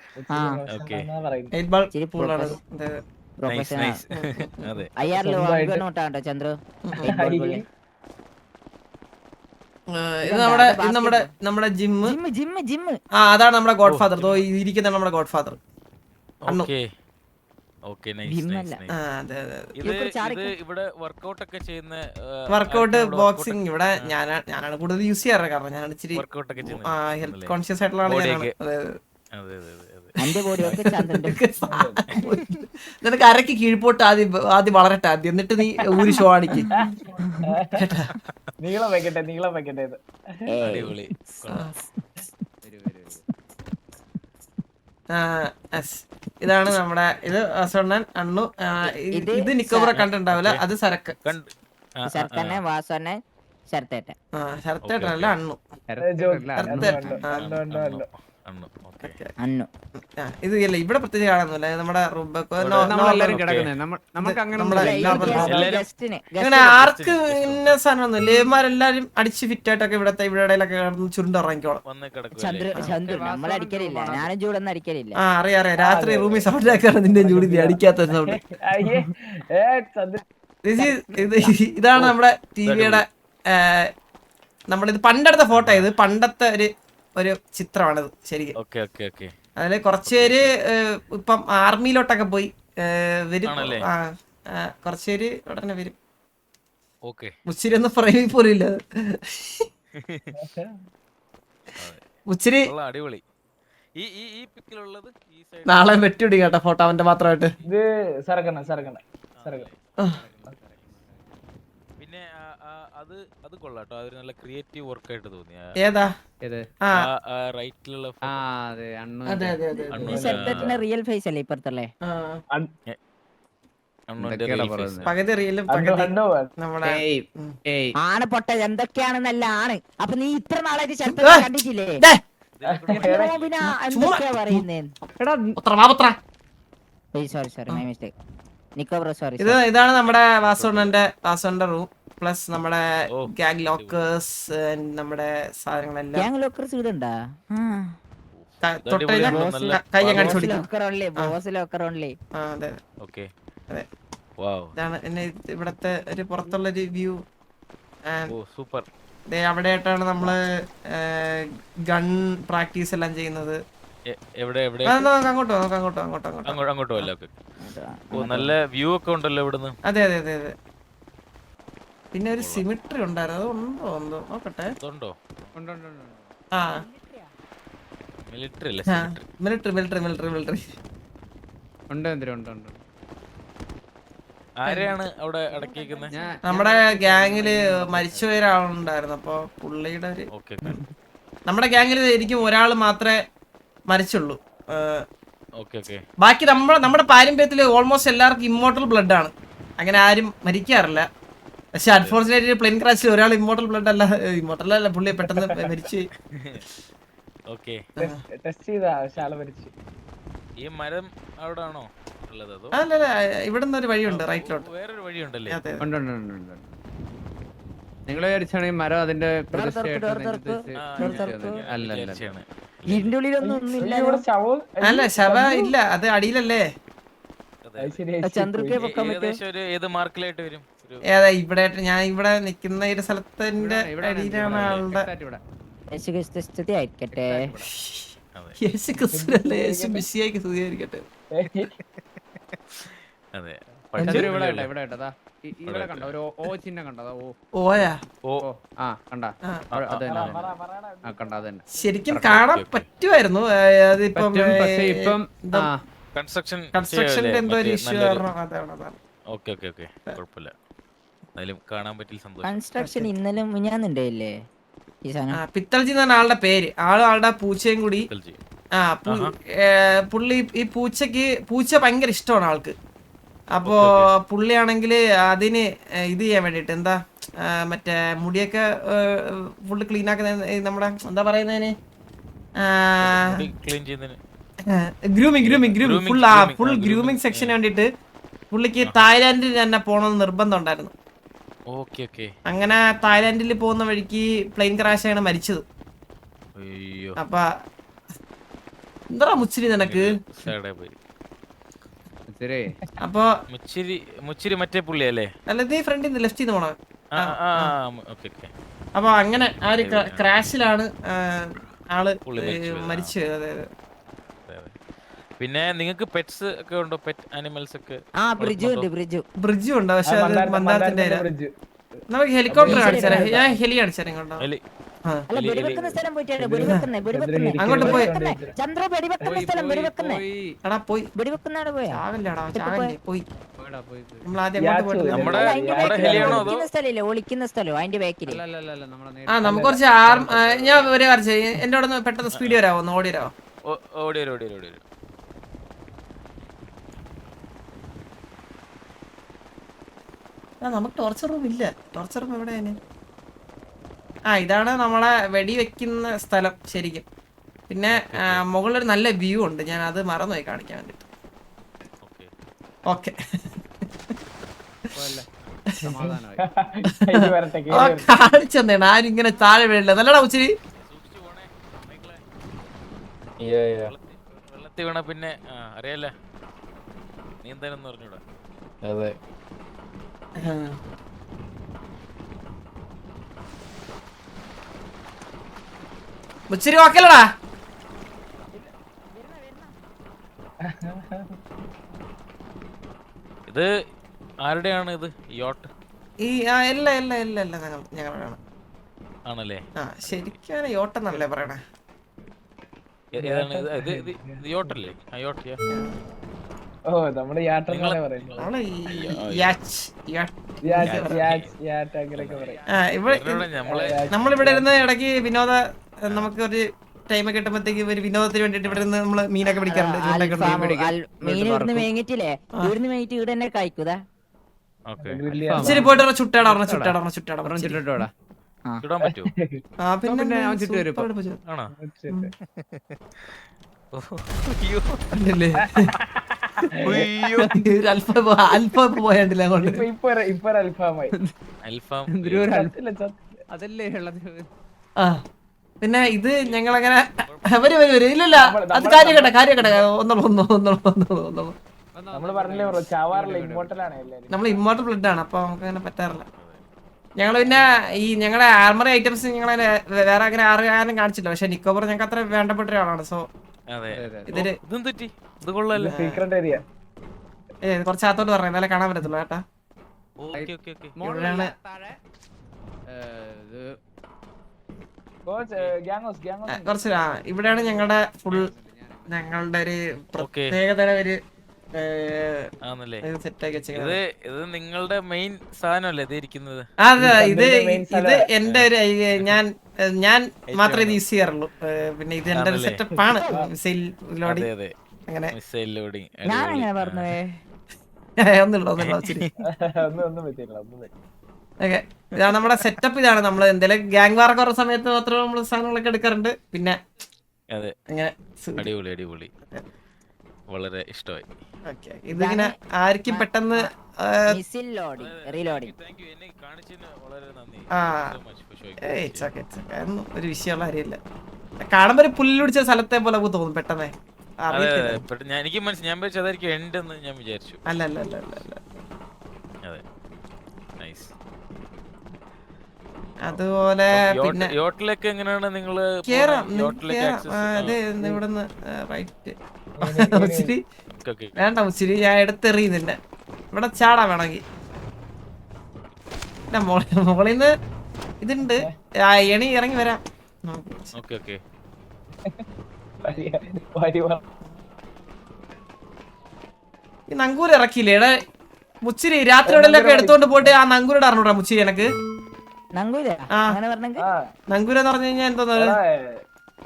ചന്ദ്രു ഇത് നമ്മുടെ ജിമ്മ്. ആ അതാണ് നമ്മുടെ ഗോഡ് ഫാദർ. ഇരിക്കുന്ന നമ്മുടെ ഗോഡ് ഫാദർ അണ്ണു. വർക്കൗട്ട് ബോക്സിംഗ് ഇവിടെ ഞാനാണ് കൂടുതൽ യൂസ് ചെയ്യാറ്. കാരണം ഞാൻ ഇച്ചിരി ഹെൽത്ത് കോൺഷ്യസ് ആയിട്ടുള്ള ആളാണ്. നിനക്ക് അരക്ക് കീഴ്പോട്ട് ആദ്യം വളരട്ടെ ആദ്യം, എന്നിട്ട് നീ ഊരി ഷോ കാണിക്ക്. നീളം വെക്കട്ടെ ഇത്. ഇതാണ് നമ്മുടെ ഇത് അസോണ്ണൻ അണ്ണു. ഇത് നിക്കോബ്ര കണ്ടിട്ടുണ്ടാവില്ല, അത് സരക്ക്. ശരത്തേട്ടനല്ല അണ്ണു. ഇത് ഇല്ല ഇവിടെ പ്രത്യേകിച്ച് കാണുന്നില്ല. നമ്മുടെ അങ്ങനെ ആർക്ക് ഇന്ന സാധനമൊന്നുമില്ല. ഇവന്മാരെല്ലാരും അടിച്ച് ഫിറ്റ് ആയിട്ടൊക്കെ ഇവിടെ ഇടയിലൊക്കെ ചുരുണ്ടിറങ്ങിക്കോളാം. ആ അറിയാം രാത്രി റൂമിൽ സൗണ്ട് ആക്കാണ് നിന്റെ ചൂടി അടിക്കാത്ത സൗണ്ട്. ഇതാണ് നമ്മുടെ ടിവിയുടെ നമ്മളിത് പണ്ടെടുത്ത ഫോട്ടോ. ഇത് പണ്ടത്തെ ഒരു ചിത്രമാണിത് ശരിക്കും. അതില് കുറച്ചുപേര് ഇപ്പം ആർമിയിലോട്ടൊക്കെ പോയി വരും. കുറച്ചുപേര് ഉടനെ വരും. മുച്ചിരി ഒന്നും ഫ്രെയിമിൽ പോലും ഇല്ല. മുച്ചിരി നാളെ വെട്ടിവിടി കേട്ടോ ഫോട്ടോ അവന്റെ മാത്രമായിട്ട്. ഇത് സരക്കണ പിന്നെ അത് കൊള്ളാട്ടോ, അതൊരു നല്ല ക്രിയേറ്റീവ് വർക്ക് ആയിട്ട് തോന്നി. ഏതാ? ഏത്? ആ റൈറ്റിലുള്ള ആ അതെ അണ്ണു. അതെ അതെ അതെ സെറ്റപ്പിന്റെ റിയൽ ഫേസ് അല്ലേ ഇപ്പുറത്തല്ലേ? പകുതി റീലും അണ്ടോ പകുതി അണ്ടോ നമ്മുടെ ആണ് പൊട്ട എന്തൊക്കെയാണെന്നല്ല ആണ്. അപ്പൊ നീ ഇത്ര നാളായിട്ട് ചെറുപ്പം കണ്ടിട്ടില്ലേ? ദേ, പിന്നെ എന്തൊക്കെയാ പറയുന്നേ? Sorry my mistake. Nico bro sorry. ഇതാണ് നമ്മുടെ വാസുണ്ണന്റെ റൂം പ്ലസ് നമ്മുടെ ഗാങ് ലോക്കേഴ്സ്, നമ്മുടെ സാധനങ്ങളെല്ലാം ഗ്യാങ് ലോക്കർസ് ഇവിടെണ്ടാ? കൈ കാണിച്ചു കൊടുക്കും. Locker only, boss locker only. അതെ ഓക്കേ. അതെ, വാവ്. ഇതാണ് എന്നെ ഇവിടത്തെ ഒരു പുറത്തുള്ള ഒരു വ്യൂ. ഓ സൂപ്പർ. അവിടെ ആയിട്ടാണ് നമ്മള് ഗൺ പ്രാക്ടീസ് എല്ലാം ചെയ്യുന്നത്. എവിടെ എവിടെ? അങ്ങോട്ടോ അങ്ങോട്ടോ അല്ല. ഓ നല്ല വ്യൂ ഒക്കെ ഉണ്ടല്ലോ ഇവിടുന്ന്. അതെ അതെ അതെ അതെ. പിന്നെ ഒരു സിമിട്രി ഉണ്ടായിരുന്നു, അത് ഉണ്ടോ നോക്കട്ടെ. ഉണ്ടോ? ആ മിലിറ്ററി അല്ലേ? മിലിറ്ററി ഉണ്ട്. ആരെയാണ് അവിടെ അടക്കിയിരിക്കുന്നത്? നമ്മുടെ ഗ്യാങ്ങില് മരിച്ചുപോയ ഒരാളുണ്ടായിരുന്നു. അപ്പൊ പുള്ളിയുടെ ഒരു നമ്മുടെ ഗ്യാങ്ങിൽ എനിക്കും ഒരാൾ മാത്രമേ മരിച്ചുള്ളൂ. ബാക്കി നമ്മുടെ പാരമ്പര്യത്തില് ഓൾമോസ്റ്റ് എല്ലാവർക്കും ഇമ്മോർട്ടൽ ബ്ലഡ് ആണ്, അങ്ങനെ ആരും മരിക്കാറില്ല. പക്ഷെ അൺഫോർച്ചുനേറ്റ്ലി പ്ലെയിൻ ക്രാഷിൽ ഒരാൾ ഇമ്മോർട്ടൽ ബ്ലഡ് അല്ല പുള്ളി പെട്ടെന്ന് മരിച്ചു. ഈ മരം അവിടെ ആണോ ഉള്ളത്? അല്ലല്ല, ഇവിടുന്ന് ഒരു വഴിയുണ്ട് റൈറ്റിലോട്ട്. വേറൊരു വഴിയുണ്ടല്ലേ? നിങ്ങൾ വിചാരിച്ചാണ് ഈ മരം അതിന്റെ അല്ല ശവ ഇല്ല, അത് അടിയിലല്ലേ. ഏതാ ഇവിടെ? ഞാൻ ഇവിടെ നിക്കുന്ന ഒരു സ്ഥലത്തിന്റെ അടിയിലാണ് ആളുടെ. യേശു ക്രിസ്തുവല്ലേ, യേശു മിശിഹായ്ക്ക് സ്തുതിയായിരിക്കട്ടെ. ശരിക്കും കാണാൻ പറ്റുമായിരുന്നു. അതിപ്പം കൺസ്ട്രക്ഷന്റെ എന്തോ ഒരു ഇഷ്യൂ കാരണം അതാണ്. കൺസ്ട്രക്ഷൻ ഇന്നലെ മുഞ്ഞാന്നുണ്ടല്ലേ പിത്തൽജി എന്ന് പറഞ്ഞ ആളുടെ പേര്. ആളുടെ പൂച്ചയും കൂടി. പുള്ളി ഈ പൂച്ച ഭയങ്കര ഇഷ്ടമാണ് ആൾക്ക്. അപ്പോ പുള്ളിയാണെങ്കിൽ അതിന് ഇത് ചെയ്യാൻ വേണ്ടിട്ട് എന്താ മറ്റേ മുടിയൊക്കെ ഫുള്ള് ക്ലീൻ ആക്കുന്ന നമ്മുടെ എന്താ പറയുന്നതിന് ഗ്രൂമിങ് ഫുൾ ഗ്രൂമിങ് സെക്ഷന് വേണ്ടിട്ട് പുള്ളിക്ക് തായ്ലാന്റിൽ തന്നെ പോകണമെന്ന് നിർബന്ധം ഉണ്ടായിരുന്നു. അങ്ങനെ തായ്ലാന്റിൽ പോകുന്ന വഴിക്ക് പ്ലെയിൻ ക്രാഷ് ആണ് മരിച്ചത്. അപ്പൊ എന്താ മുച്ചിരി നിനക്ക്? അപ്പൊ മുച്ചിരി മറ്റേ പുള്ളിയല്ലേ? അല്ല, നീ ഫ്രണ്ടിൽ ലെഫ്റ്റ് ചെയ്ത് പോണ. അപ്പൊ അങ്ങനെ ആ ഒരു ക്രാഷിലാണ് ആള് മരിച്ചു. അതെ. പിന്നെ നിങ്ങൾക്ക് പെറ്റ്സ് ഒക്കെ ഉണ്ടോ? പെറ്റ് ആനിമൽസ് ഒക്കെ? ബ്രിഡ്ജും ഉണ്ട്, പക്ഷെ അത് മന്ദാരത്തിന്റെ നമുക്ക് ഹെലികോപ്റ്റർ കാണിച്ചാലേ. ഞാൻ ഹെലി കാണിച്ചാലേ ഇങ്ങോട്ടോ. അങ്ങോട്ട് പോയി എടാ പോയി ചാകല്ലേ പോയി. നമ്മൾ ആദ്യം ഒളിക്കുന്ന സ്ഥലം അതിന്റെ ബാക്കിൽ. നമുക്ക് കുറച്ച് ഞാൻ ഒരു കാര്യം എന്റെ അവിടെ നിന്ന് പെട്ടെന്ന് സ്പീഡ് വരാമോ? ഒന്ന് ഓടി വരാമോ? ഓടി. നമുക്ക് ടോർച്ചർ റൂം ഇല്ല. ടോർച്ചർ റൂം എവിടെയാണ്? ഇതാണ് നമ്മളെ വെടിവെക്കുന്ന സ്ഥലം ശരിക്കും. പിന്നെ മുകളിലൊരു നല്ല വ്യൂ ഉണ്ട്, ഞാൻ അത് മറന്നുപോയി കാണിക്കാൻ വേണ്ടിട്ട്. ഓക്കെ കാണിച്ചെന്നാണ്. ആരും ഇങ്ങനെ താഴെ വീഴില്ല. നല്ലടാ ഉച്ചിരി. വെള്ളത്തിൽ വീണ പിന്നെ അറിയാല നീന്താനെന്ന് പറഞ്ഞൂടാ. അതെ. മുച്ചിരി ഓക്കെല്ലടാ. ഇത് ആരുടെയാണ് ഇത് യോട്ട്? എല്ലാം ഞങ്ങളാണ്. ആണല്ലേ? ശരിക്കും യോട്ടെന്നല്ലേ പറയണേ? യോട്ടല്ലേ? ഓ നമ്മുടെ യാത്ര അങ്ങനെയൊക്കെ പറയും. നമ്മളിവിടെ ഇരുന്ന് ഇടയ്ക്ക് വിനോദ നമുക്ക് ഒരു ടൈം കിട്ടുമ്പോഴത്തേക്ക് ഒരു വിനോദത്തിന് വേണ്ടിട്ട് ഇവിടെ നിന്ന് നമ്മള് മീനൊക്കെ പിടിക്കാറുണ്ട്. ചൂണ്ടൊക്കെ ഉണ്ട്. മീൻ ഇവിടുന്ന് മേങ്ങിട്ടില്ലേ, ഇവിടുന്ന് മേങ്ങിട്ട് ഇവിടെ തന്നെ കഴിക്കൂതാ. ഇച്ചിരി പോയിട്ട് ചുട്ടാടാ ചുട്ടിട്ടോടാ ചുടാൻ പറ്റുമോ? പിന്നെ അവൻ ചുറ്റി വരും ഇപ്പൊ. ആണോ? അല്പം പോയണ്ടില്ല അങ്ങോട്ട്. ഇപ്പൊ ഒരു അൽഫാമായി. അൽഫാം അതല്ലേ ഉള്ളത്. ആ പിന്നെ ഇത് ഞങ്ങളങ്ങനെ വരും ഇല്ലല്ല അത് കാര്യക്കട്ടെ ഒന്നോളൂ. നമ്മള് പറഞ്ഞില്ലേ ബ്രോ, ചാവാറില്ല, ഇമ്മോർട്ടലാണ് എല്ലാരും. നമ്മൾ ഇമ്മോർട്ടൽ ബ്ലഡ് ആണ്, അപ്പൊ നമുക്ക് അങ്ങനെ പറ്റാറില്ല. ഞങ്ങൾ പിന്നെ ഈ ഞങ്ങളുടെ ആർമറി ഐറ്റംസ് ഞങ്ങൾ വേറെ അങ്ങനെ ആരും കാണിച്ചില്ല. പക്ഷെ നിക്കോബർ ഞങ്ങൾക്ക് അത്ര വേണ്ടപ്പെട്ട ഒരാളാണ്. സോ ഇതില് സീക്രട്ട് ഏരിയ കുറച്ച് അകത്തോട്ട് പറഞ്ഞു, എന്നാലേ കാണാൻ പറ്റത്തുള്ളൂ കേട്ടാ. ഇവിടെയാണ് കുറച്ച് ഇവിടെയാണ് ഞങ്ങളുടെ ഫുൾ ഞങ്ങളുടെ ഒരു പ്രത്യേകതര ഒരു സെറ്റാക്കി വെച്ചത്. ഇത് നിങ്ങളുടെ മെയിൻ സാധനമല്ലേ ഇത് ഇരിക്കുന്നത്? അതെ, ഇത് എന്റെ ഒരു ഞാൻ മാത്രമേ ഇത് യൂസ് ചെയ്യാറുള്ളൂ. പിന്നെ ഇത് എന്റെ ഒരു സെറ്റപ്പ് ആണ്. മിസൈൽ ലോഡിങ് അങ്ങനെ ഒന്നുമില്ല ശരി. ഓക്കെ, ഇതാണ് നമ്മുടെ സെറ്റപ്പ്. ഇതാണ് നമ്മൾ എന്തെങ്കിലും ഗ്യാങ് വാർ കുറേ സമയത്ത് മാത്രമേ നമ്മൾ സാധനങ്ങളൊക്കെ എടുക്കാറുണ്ട്. പിന്നെ അങ്ങനെ അടിപൊളി വളരെ ഇഷ്ടമായി. ഇതിങ്ങനെ ആർക്കും പെട്ടെന്ന് ഒരു വിഷയമുള്ള കാര്യമില്ല. കാണുമ്പോ ഒരു പുല്ല് പിടിച്ച സ്ഥലത്തെ പോലെ തോന്നും പെട്ടെന്ന്. എനിക്ക് ഞാൻ അതായിരിക്കും എൻഡ് എന്ന് ഞാൻ വിചാരിച്ചു. അല്ല അതുപോലെ പിന്നെ യോട്ടിലൊക്കെ എങ്ങനെയാണ് നിങ്ങള് ഇവിടുന്ന് റൈറ്റ് വേണ്ട ഉച്ചിരി ഞാൻ എടുത്തെറിയുന്നില്ല. ഇവിടെ ചാടാ വേണമെങ്കിൽ. മുകളിന്ന് ഇതുണ്ട്, എണി ഇറങ്ങി വരാം. ഈ നങ്കൂര് ഇറക്കിയില്ലേ എടാ മുച്ചിരി? രാത്രി എവിടെയൊക്കെ എടുത്തോണ്ട് പോയിട്ട് ആ നങ്കൂരുടെ അറിഞ്ഞൂടാ മുച്ചിരി എനക്ക്? നങ്കൂരെന്ന് പറഞ്ഞു കഴിഞ്ഞാൽ എന്തോന്നാ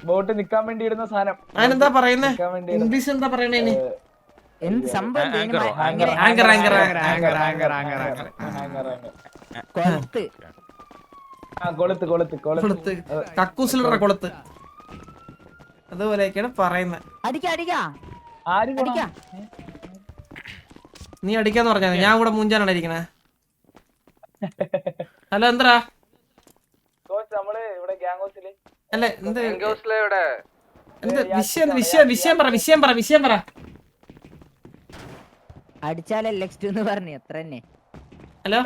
ബോട്ട് നിക്കാൻ വേണ്ടി ഇടുന്ന സാധനം. അതിനെന്താ പറയുന്നേ? ഇംഗ്ലീഷ് എന്താ പറയണേ? കക്കൂസിലുള്ള കൊളുത്ത് അതുപോലെയൊക്കെയാണ് പറയുന്നത്. നീ അടിക്കാന്ന് പറഞ്ഞാൽ ഞാൻ ഇവിടെ മൂഞ്ചാനാണ് ഇരിക്കണേ. ഹലോ എന്താ അല്ലെ വിഷയം പറ. അടിച്ചാലേ പറഞ്ഞു എത്ര തന്നെ. ഹലോ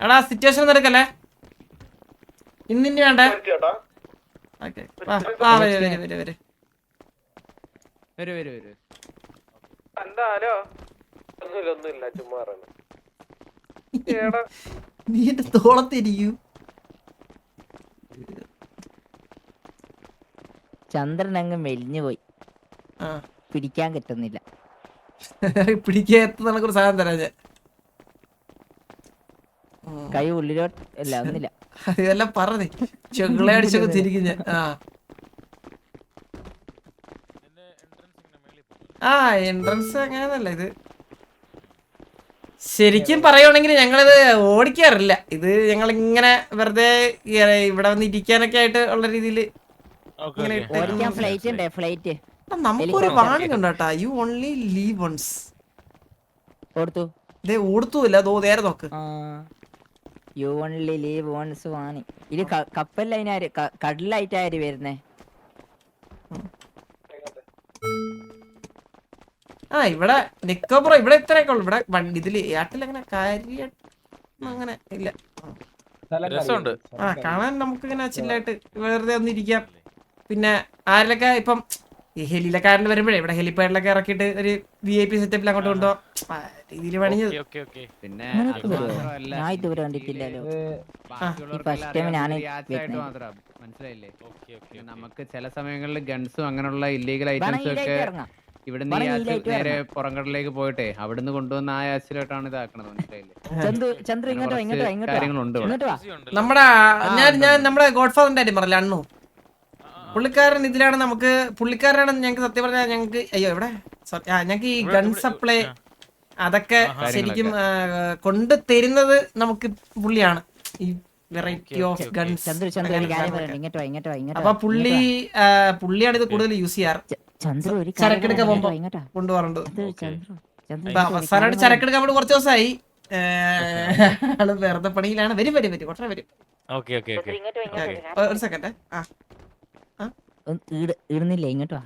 എടാ സിറ്റുവേഷൻ ഒന്നും എടുക്കല്ലേ, ഇന്നിന് വേണ്ടേ? നീ എന്റെ തോളത്തിരിക്കൂ. ചന്ദ്രൻ അങ്ങ് മെലിഞ്ഞു പോയി, പിടിക്കാൻ കിട്ടുന്നില്ല. പിടിക്കാൻ സാധനം തരാ ഞാൻ. കൈ ഉള്ളിലോട്ട് അല്ല ഒന്നില്ല. ഇതെല്ലാം പറഞ്ഞേ ചെങ്ങളെ അടിച്ചൊക്കെ തിരിക്കും ഞാൻ. എൻട്രൻസ് അങ്ങനെയല്ല ഇത്. ശരിക്കും പറയുവാണെങ്കിൽ ഞങ്ങളിത് ഓടിക്കാറില്ല. ഇത് ഞങ്ങൾ ഇങ്ങനെ വെറുതെ ഇവിടെ വന്ന് ഇരിക്കാനൊക്കെ ആയിട്ട് ഉള്ള രീതിയിൽ നമുക്കൊരു വാണിംഗ് ഉണ്ട് കേട്ടാ. You only live once. ഓടുത്തൂല്ല നേരെ നോക്ക്. യു ഓൺലി ലീവ് വൺസ് വാണി. ഇത് കപ്പലിലാര് കടലായിട്ടാര് വരുന്നേ? ഇവിടെ നിക്കോബ്രോ ഇവിടെ ഇത്രയൊക്കെ ഉള്ളു. ഇവിടെ ഇതില് ഏട്ടിൽ അങ്ങനെ കാര്യം അങ്ങനെ ഇല്ല. കാണാൻ നമുക്ക് ഇങ്ങനെ ചില്ലായിട്ട് വെറുതെ ഒന്നിരിക്കാം. പിന്നെ ആരിലൊക്കെ ഇപ്പം ഈ ഹെലിയിലക്കാരിൽ വരുമ്പോഴേ ഇവിടെ ഹെലിപ്പാഡിലൊക്കെ ഇറക്കിയിട്ട് ഒരു VIP സെറ്റപ്പിൽ അങ്ങോട്ട് കൊണ്ടുപോകാം രീതിയിൽ പണിഞ്ഞത്. പിന്നെ ഞാൻ ഇതുവരെ കണ്ടിട്ടില്ലല്ലോ. മനസ്സിലായില്ലേ? നമുക്ക് ചില സമയങ്ങളിൽ ഗൺസും അങ്ങനെയുള്ള ഇല്ലീഗൽ ഐറ്റംസും ഒക്കെ ഇവിടുന്ന് ഈ ആച്ച് നേരെ പുറംകടലിലേക്ക് പോയിട്ടെ അവിടുന്ന് കൊണ്ടുവന്ന ആ ആച്ചിലോട്ടാണ് ഇതാക്കണത്, മനസ്സിലായില്ലേ? ചന്ദ്രു ഇങ്ങോട്ടോ ഇങ്ങോട്ടോ കാര്യങ്ങളുണ്ട് ഇവിടെ. ഇങ്ങോട്ട് വാ. നമ്മുടെ ഞാൻ നമ്മുടെ ഗോഡ് ഫാദറിന്റെ കാര്യം പറഞ്ഞില്ല, അണ്ണു പുള്ളിക്കാരൻ ഇതിലാണ് നമുക്ക്, പുള്ളിക്കാരനാണ് ഞങ്ങൾക്ക് സത്യം പറഞ്ഞാൽ ഞങ്ങൾക്ക് അയ്യോ എവിടെ ഞങ്ങൾക്ക് ഈ ഗൺ സപ്ലൈ അതൊക്കെ ശരിക്കും കൊണ്ട് തരുന്നത് നമുക്ക് പുള്ളിയാണ്, ഈ വെറൈറ്റി ഓഫ് ഗൺസ്. അപ്പൊ പുള്ളിയാണ് ഇത് കൂടുതൽ യൂസ് ചെയ്യാറ്, ചരക്കെടുക്കാൻ പോകുമ്പോ കൊണ്ടുപോകാറുണ്ട്. അവസാനമായിട്ട് ചരക്കെടുക്കാൻ വേണ്ടി കുറച്ച് ദിവസമായി, ആള് വെറുതെ പണിയിലാണ്. വരും വരും വരും കൊട്ടേ വരും. ഒരു സെക്കൻഡ് ഇടുന്നില്ല ഇങ്ങോട്ടോ.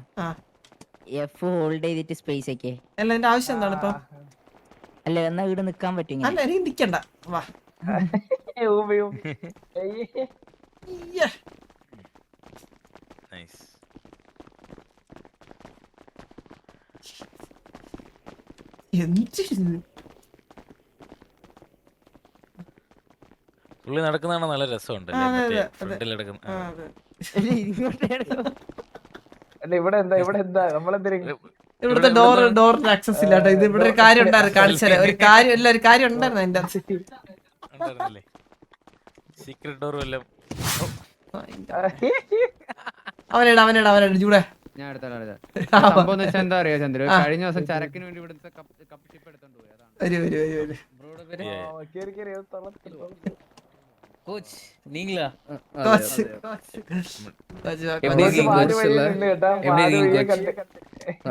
എഫ് ഹോൾഡ് ചെയ്തിട്ട് സ്പേസ് ഒക്കെ അല്ല എന്റെ ആവശ്യം എന്താണ് ഇപ്പൊ? അല്ല എന്നാ ഇവിടെ നിക്കാൻ പറ്റും. അല്ല എനിക്ക് നിക്കണ്ട, വാ. പുള്ളി നടക്കുന്നതാണ് നല്ല രസമുണ്ട്. ഇവിടുത്തെ ഡോറിന് ആക്സസ് ഇല്ല കേട്ടോ. ഇത് ഇവിടെ ഒരു കാര്യം ഉണ്ടായിരുന്നു, കാണിച്ചാല് ഒരു കാര്യം അല്ല, ഒരു കാര്യം ഉണ്ടായിരുന്നു അതിന്റെ സീക്രട്ട് ഡോർ വല്ലതും. അവനിട ചൂടെ. ഞാൻ സംഭവം എന്ന് വെച്ചാൽ എന്താ അറിയോ ചന്ദ്രു, കഴിഞ്ഞ ദിവസം ചരക്കിന് വേണ്ടി ഇവിടുത്തെ കപ്പ് ഷിപ്പ് എടുത്തോണ്ട് പോയി. கோச் நீங்களா? எப்படி இருக்கீங்க கோச்?